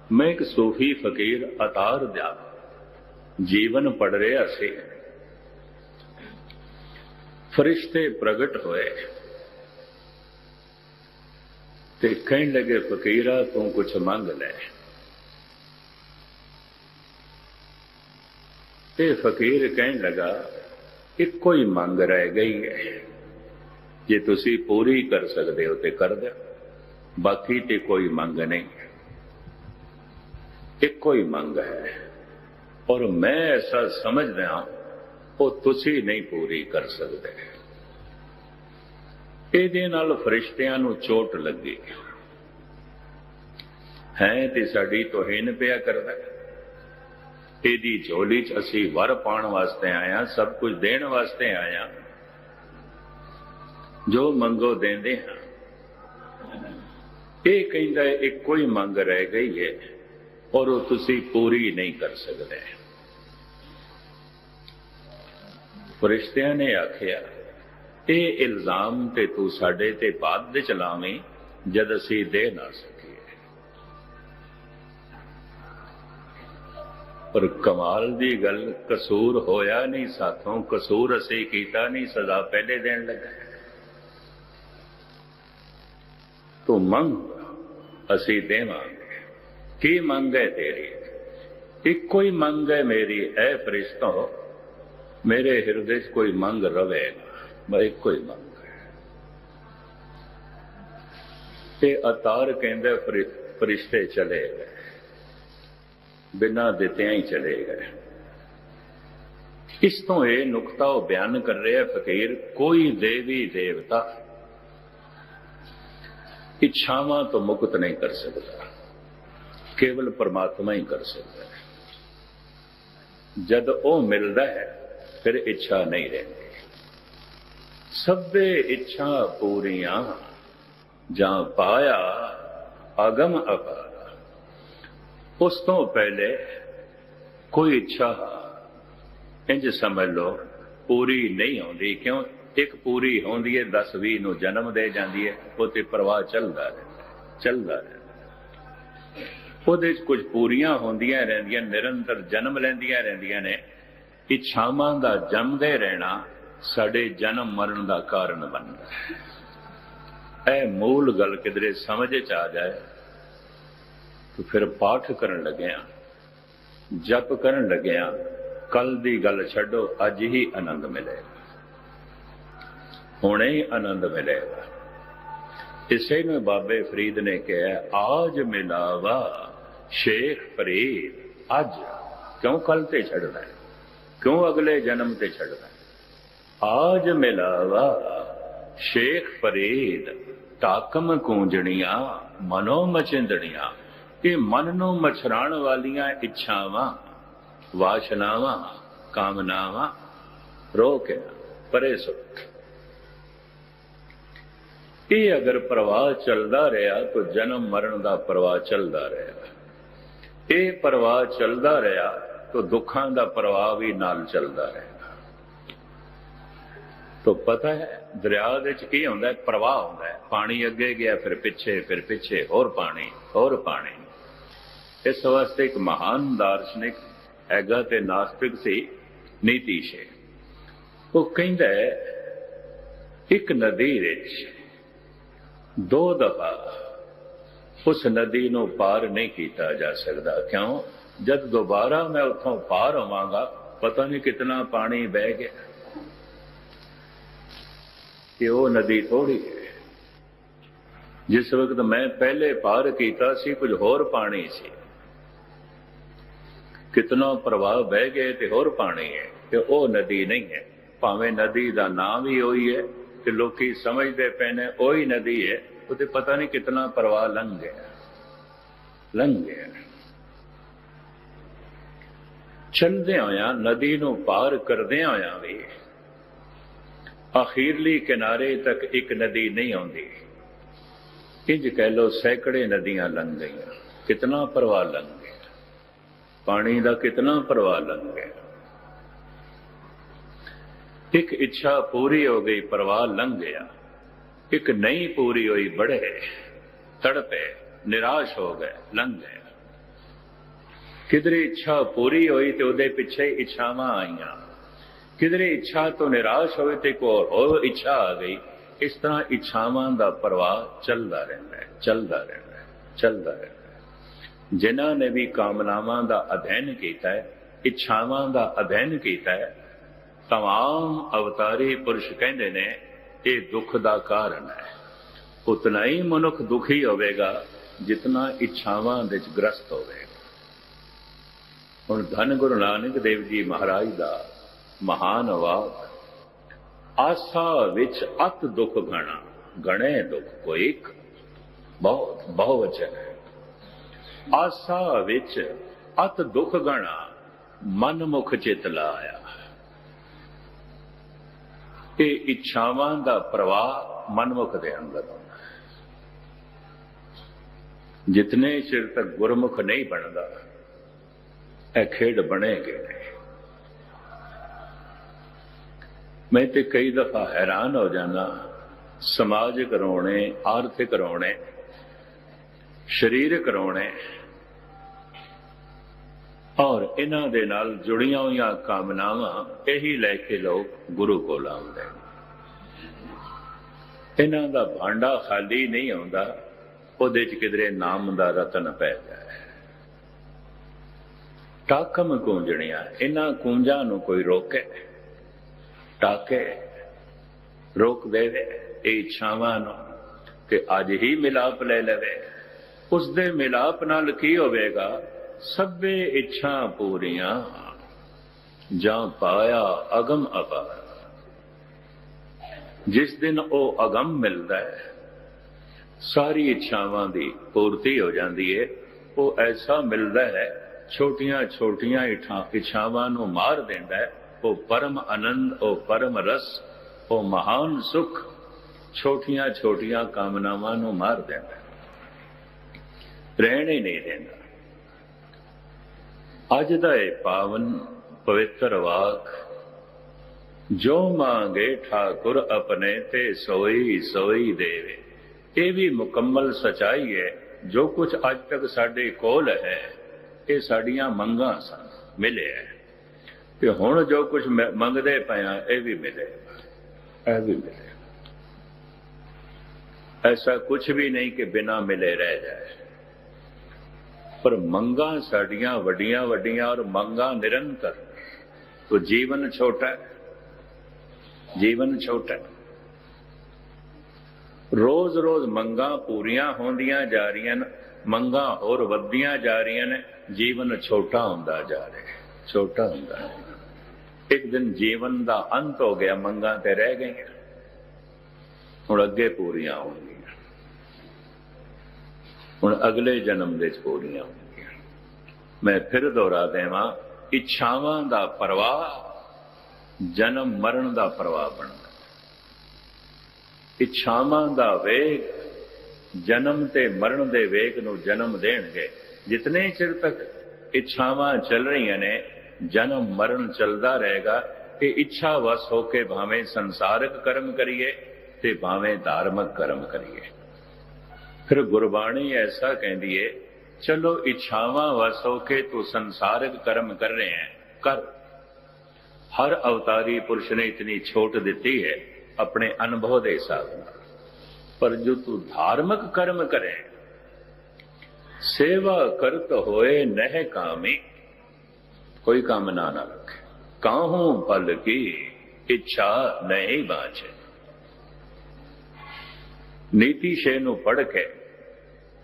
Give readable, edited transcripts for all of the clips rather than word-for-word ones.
मैं एक सूफी फकीर अतार दा जीवन पढ़ रहा सी। फरिश्ते प्रगट होए ते कहन लगे, फकीरा तू कुछ मंग ले। ते फकीर कहन लगा, इको ही मंग रह गई है, जे तुसी पूरी कर सकते हो तो कर दो, बाकी ते कोई मंग नहीं, इको ही मंग है। और मैं ऐसा समझदा वो तुसी नहीं पूरी कर सकते। ਇਹਦੇ ਨਾਲ फरिश्तियां नूं चोट लगी है ते साडी तोहीन पिया करदा। ਇਹਦੀ झोली च असीं वर पाउण वास्ते आया, सब कुछ देण वास्ते आया, जो मंगो देंदे हां। ਇਹ ਕਹਿੰਦਾ ਇੱਕੋ ਹੀ ਮੰਗ ਰਹਿ ਗਈ है और वो तुसी पूरी नहीं कर सकते। फरिश्तियां ने आखिया, ये इल्जाम ते तू साडे ते बाद दे चलावें जद असी दे ना सकीए। पर कमाल दी गल, कसूर होया नहीं साथों, कसूर असी कीता नहीं, सजा पहले देन लगा। तू मंग असी देवांगे। की मंग है तेरी? इको ही मंग है मेरी, ऐ फरिश्तों मेरे हृदय च कोई मंग रवेगा, मैं इको ही मंग है। ते अतार कहंदे फरिश्ते चले गए, बिना दित्तियां ही चले गए। इस तो यह नुकता वो बयान कर रहे फकीर, कोई देवी देवता इच्छावां तो मुक्त नहीं कर सकता, केवल परमात्मा ही कर सकता है। जद वो मिलता है फिर इच्छा नहीं रहती। सभे इच्छा पूरियां जा पाया आगम अपारा। उस तो पहले कोई इच्छा इंज समझ लो पूरी नहीं होती। क्यों? एक पूरी होती है 10-20 नूं जन्म दे जाती है, वो ते प्रवाह चलता रहता। ਉਹਦੇ ਚ कुछ पूरियां होंदियां रहंदियां, निरंतर जन्म लैंदियां रहंदियां ने। इच्छावां दा जमदे रहना साडे जन्म मरण दा कारण बनदा है। ਇਹ मूल गल किधरे समझ च आ जाए तो फिर पाठ करन लग्या, जप करन लग्या, कल दी गल छड्डो, अज ही आनंद मिलेगा, हुणे ही आनंद मिलेगा। इसे में बाबे फरीद ने कहा, आज मिलावा शेख फरीद, अज क्यों कल ते छड़ना है, क्यों अगले जन्म ते छड़ना है। आज मिलावा शेख फरीद, टाकम कूंजणिया मनो मचिंदणिया। ये मन नूं मछराण वालियां इच्छावां, वासनावां, कामनावां रोक परे सुट। ये अगर प्रवाह चलता रहा तो जन्म मरण का प्रवाह चलता रहा। ये प्रवाह चलता रहा तो दुखों का प्रवाह भी नाल चलता रहेगा। तो पता है दरिया की होंदा है, प्रवाह होंदा है, पानी अगे गया फिर पीछे होर पानी। इस वास्ते एक महान दार्शनिक हैगा ते नास्तिक सी, नीतीश। वो कहंदा है एक नदी विच 2 दफा उस नदी नूं पार नहीं किया जा सकता। क्यों? जब दोबारा मैं उतों पार होवांगा, पता नहीं कितना पानी बह गया। ये वो नदी थोड़ी है। जिस वक्त मैं पहले पार किया सी, कुछ होर पानी सी, कितना प्रवाह बह गए ते होर पानी है। ते वो नदी नहीं है। भावें नदी का नाम ही वही है कि लोग समझते पे ने वही नदी है, तो पता नहीं कितना प्रवाह लंघ गया। चलदे होया, नदी नूं पार करदे होया भी आखिरली किनारे तक एक नदी नहीं आती। इंज कह लो सैकड़े नदियां लंघ गई, कितना प्रवाह लंघ गया, पानी का कितना प्रवाह लंघ गया। एक इच्छा पूरी हो गई, प्रवाह लंघ गया। एक नहीं पूरी हुई, बढ़े, तड़पे, निराश हो गए, लंघ गए। किधरे इच्छा पूरी हुई तो उहदे पिछे इच्छावां आईयां, किधरे इच्छा तो निराश होए तो एक और इच्छा आ गई। इस तरह इच्छावां दा प्रवाह चलदा रहिंदा है, चलदा रहिंदा है, चलदा रहिंदा है। जिन्हां ने भी कामनावां दा अध्ययन कीता है, इच्छावां दा अध्ययन कीता है, तमाम अवतारी पुरुष कहंदे ने ये दुख दा कारण है। उतना ही मनुख दुखी होवेगा जितना इच्छावां दे च ग्रस्त होवेगा। हुण धन गुरु नानक देव जी महाराज दा महान वाक, आसा विच अत दुख गणा, गणे दुख को एक बहुत बहुवचन है। आसा विच अत दुख गणा, मन मुख चित लाया। ये इच्छावां दा प्रवाह मनमुख दे अंदर होना है। जितने चिर तक गुरमुख नहीं बनता यह खेड बनेगी नहीं। मैं तो कई दफा हैरान हो जाना, समाजिक रोने, आर्थिक रोने, शरीरक रोने और इन्हां दे नाल जुड़ियां हुई कामनावां यही लैके लोग गुरु कोल आउंदे। इन्हां दा भांडा खाली नहीं आउंदा, उहदे च किधरे नाम दा रतन पै जाए। टाकम कूंजणियां, इन्हां कूंजां नूं कोई रोके, टाके, रोक देवे इच्छावां नूं कि अज ही मिलाप ले लवे। उस दे मिलाप नाल की होवेगा? सभे इच्छा पूरियां जां पाया अगम अपार। जिस दिन वो अगम मिलता है, सारी इच्छावां दी पूर्ति हो जाती है। वो ऐसा मिलता है, छोटियां छोटियां इच्छावां नूं मार देंदा है। वो परम आनंद, वो परम रस, वो महान सुख छोटियां छोटियां कामनावां नूं मार देंदा है, रहने ही नहीं देंदा। अज दा ये पावन पवित्र वाक, जो मांगे ठाकुर अपने ते सोई सोई देवे, ये भी मुकम्मल सच्चाई है। जो कुछ अज तक साडे कोल है, ये साडियां मंगां सन, मिले है। ते हुण जो कुछ मंगदे पए हां, ये भी मिले, ये भी मिले। ऐसा कुछ भी नहीं कि बिना मिले रह जाए। पर मंगां साडियां वड्डियां वड्डियां और मंगां निरंतर। तो जीवन छोटा है, जीवन छोटा है। रोज रोज मंगां पूरियां होंदियां जा रही, मंगां होर वधियां जा रही ने, जीवन छोटा होंदा जा रहा है, छोटा होंदा है। एक दिन जीवन का अंत हो गया, मंगां ते रह गई, हुण अगे पूरियां होंगियां, हुण अगले जन्म दे पूरियां होंगियां। मैं फिर दोहरा देवां, इच्छावां दा प्रवाह जन्म मरण दा प्रवाह बनदा। इच्छावां दा वेग जन्म ते मरण दे वेग नूं जन्म देणगे। जितने चिर तक इच्छावां चल रही ने, जन्म मरण चलता रहेगा। कि इच्छा वस होके भावें संसारिक कर्म करिए ते भावें धार्मिक कर्म करिए। फिर गुरबाणी ऐसा कहती है, चलो इच्छावां वस होके तो संसारिक कर्म कर रहे हैं, कर। हर अवतारी पुरुष ने इतनी छूट दी है अपने अनुभव के हिसाब से। पर जो तू धार्मिक कर्म करे, सेवा करत होए नह कामी, कोई कामना ना रखे। काहूं फल की इच्छा नहीं बाँचे। नीति शे नूं पढ़ के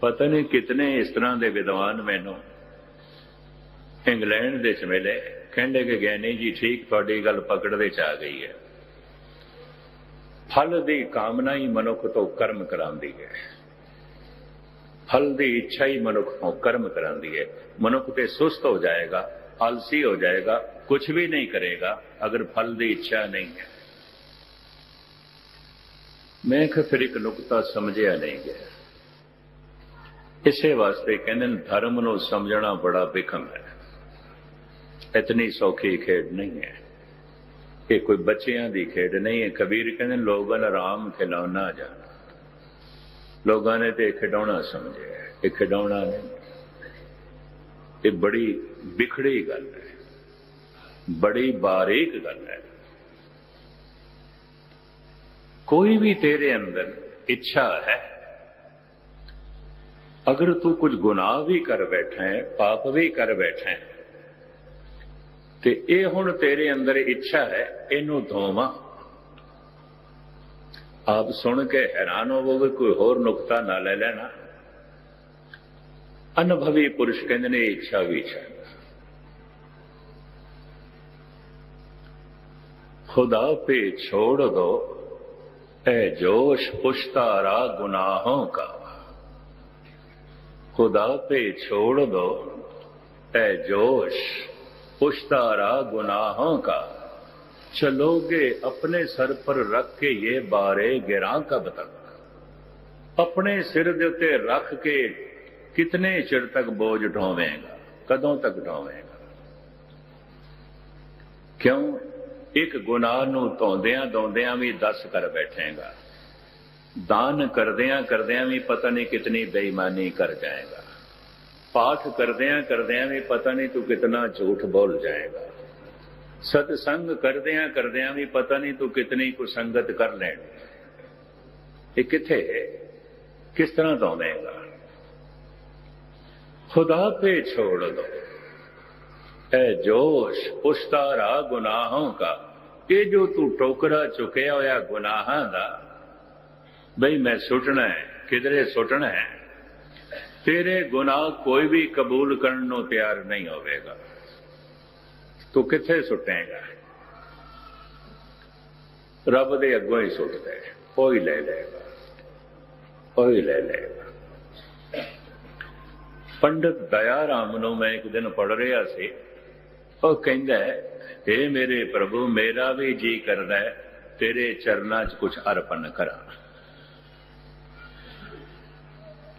पता नहीं कितने इस तरह के विद्वान मैनू इंग्लैंड दे मिले, कहंदे कि ज्ञानी जी ठीक तुहाडी गल पकड़ च आ गई है। फल की कामना ही मनुख तो कर्म करांदी है, फल की इच्छा ही मनुख को कर्म करांदी है। मनुख ते सुस्त हो जाएगा, आलसी हो जाएगा, कुछ भी नहीं करेगा अगर फल की इच्छा नहीं है। मैं फिर एक नुकता समझिया नहीं गया। इसे वास्ते कहते धर्म नूं समझना बड़ा विखम है, इतनी सौखी खेड नहीं है। कि कोई बच्चियां दी खेड नहीं है। कबीर कहते लोगों ने राम खिलौना जाना, लोगों ने तो खिडौना समझे, ये खिडौना नहीं। ये बड़ी बिखड़ी गल है, बड़ी बारीक गल है। कोई भी तेरे अंदर इच्छा है, अगर तू कुछ गुनाह भी कर बैठा है, पाप भी कर बैठा है, तो ये हुण तेरे अंदर इच्छा है, इनू धोवा। आप सुन के हैरान होवोगे, कोई होर नुकता ना ले लेना। अनुभवी पुरुष कहते ने इच्छा भी छड़। खुदा पे छोड़ दो ए जोश पुश्तारा गुनाहों का। खुदा पे छोड़ दो ए जोश पुश्तारा गुनाहों का। चलोगे अपने सर पर रख के ये बारे गिरा कब तक। अपने सिर दे उत्ते रख के कितने चिर तक बोझ ढोवेगा, कदों तक ढोवेगा। क्यों? एक गुनाह नूं धोंदियां धोंदियां भी 10 कर बैठेगा, दान करदियां करदियां भी पता नहीं कितनी बेईमानी कर जाएगा, पाठ करदियां भी पता नहीं तू कितना झूठ बोल जाएगा, सत्संग करदियां भी पता नहीं तू कितनी कुसंगत कर लेनी। ये किथे है, किस तरह धोवेगा? खुदा पे छोड़ दो ए जोश पुश्तारा गुनाहों का। ये जो तू टोकरा चुकया होया गुनाहां दा, बई मैं सुटना है, किधरे सुटना है, तेरे गुनाह कोई भी कबूल करने को तैयार नहीं होवेगा। तू किथे सुटेगा? रब दे अगों ही सुट दे, कोई ले लेगा, कोई ले लेगा। पंडित दया राम नूं मैं एक दिन पढ़ रहा सी, वो कहंदा है, हे मेरे प्रभु, मेरा भी जी करदा है तेरे चरनां च कुछ अर्पण करा,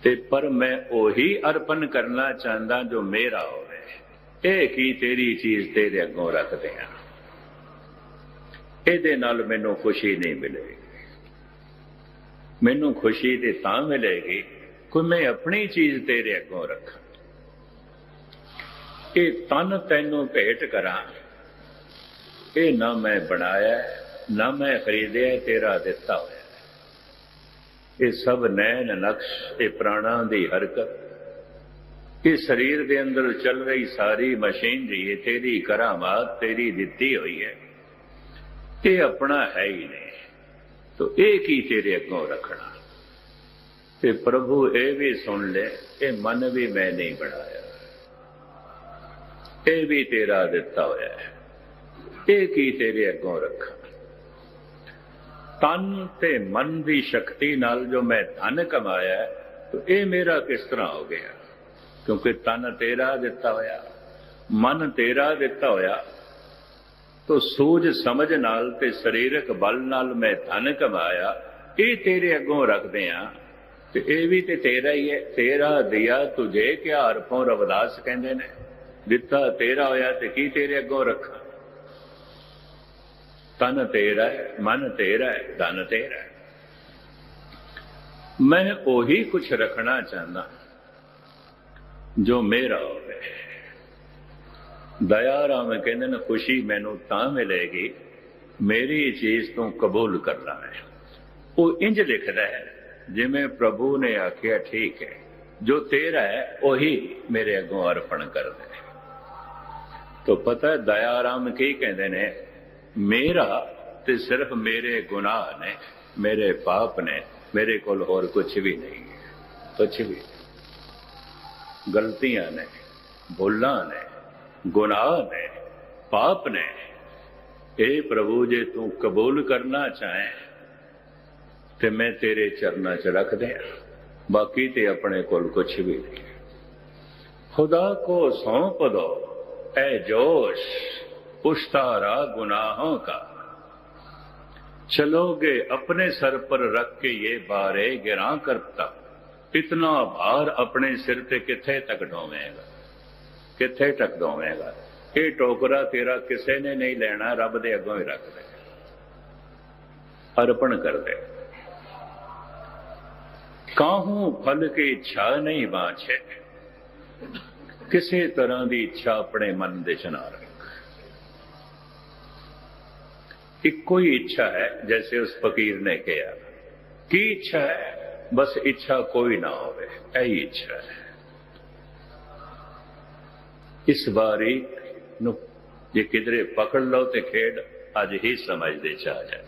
ते पर मैं ओही अर्पण करना चाहता जो मेरा होवे। ये की तेरी चीज तेरे अगों रख दियां, इहदे नाल मैनूं खुशी नहीं मिलेगी। मैनूं खुशी ते तां मिलेगी कोई मैं अपनी चीज तेरे अगों रखा। ये तन तैनूं भेंट करा, ये ना मैं बनाया ना मैं खरीदिया, तेरा दिता होया। ये सब नैन नक्श, ये प्राणा दी हरकत, ये शरीर के अंदर चल रही सारी मशीनरी, ये तेरी करामात, तेरी दिती हुई है। ये अपना है ही नहीं, तो एक ही तेरे अगों रखना। ते प्रभु ये भी सुन ले, ये मन भी मैं नहीं बनाया, ये भी तेरा दिता होया है, एक ही तेरे अगों रखा। तन ते मन की शक्ति नाल जो मैं धन कमाया है, तो ये मेरा किस तरह हो गया? क्योंकि तन तेरा दिता होया, मन तेरा दिता होया, तो सूझ समझ नाल ते शरीरक बल नाल मैं धन कमाया, ये तेरे अगों रख दियां, ते ये भी ते तेरा ही है। तेरा दिया तुझे क्या अरफों, रविदास कहंदे ने, दिता तेरा होया ते की तेरे अगों रखा। तन तेरा है, मन तेरा है, धन तेरा है, मैं ओही कुछ रखना चाहता जो मेरा होवे। दया राम कहंदे ने, खुशी मैनू तां मिलेगी मेरी चीज तू कबूल करना है। वो इंज लिखदा है जिवें प्रभु ने आख्या, ठीक है, जो तेरा है वही मेरे अगों अर्पण कर दे। तो पता है दया राम की कहंदे ने, मेरा ते सिर्फ मेरे गुनाह ने, मेरे पाप ने, मेरे कोल होर कुछ भी नहीं है, कुछ भी नहीं। गलतियां ने, भुलां ने, गुनाह ने, पाप ने, ए प्रभु जे तू कबूल करना चाहे ते मैं तेरे चरना च रख दिया, बाकी ते अपने कोल कुछ भी नहीं। खुदा को सौंप दो ए जोश पुश्तारा गुनाहों का। चलोगे अपने सर पर रख के ये बारे गिरा कर तक। इतना भार अपने सिर पे किथे तक ढोवेगा, किथे तक ढोवेगा? ये टोकरा तेरा किसे ने नहीं लेना, रब दे अगों ही रख दे, अर्पण कर दे। काहू फल की इच्छा नहीं बाछे, ਕਿਸੇ ਤਰ੍ਹਾਂ ਦੀ ਇੱਛਾ ਆਪਣੇ ਮਨ ਦੇ ਚ ਨਾ ਰੱਖ। ਇੱਕੋ ਹੀ ਇੱਛਾ ਹੈ, ਜੈਸੇ ਉਸ ਫਕੀਰ ਨੇ ਕਿਹਾ, ਕੀ ਇੱਛਾ ਹੈ? ਬਸ ਇੱਛਾ ਕੋਈ ਨਾ ਹੋਵੇ, ਇਹੀ ਇੱਛਾ ਹੈ। ਇਸ ਬਾਰੀ ਨੂੰ ਜੇ ਕਿਧਰੇ ਪਕੜ ਲਓ ਤੇ ਖੇਡ ਅੱਜ ਹੀ ਸਮਝਦੇ ਚ ਆ ਜਾਏ।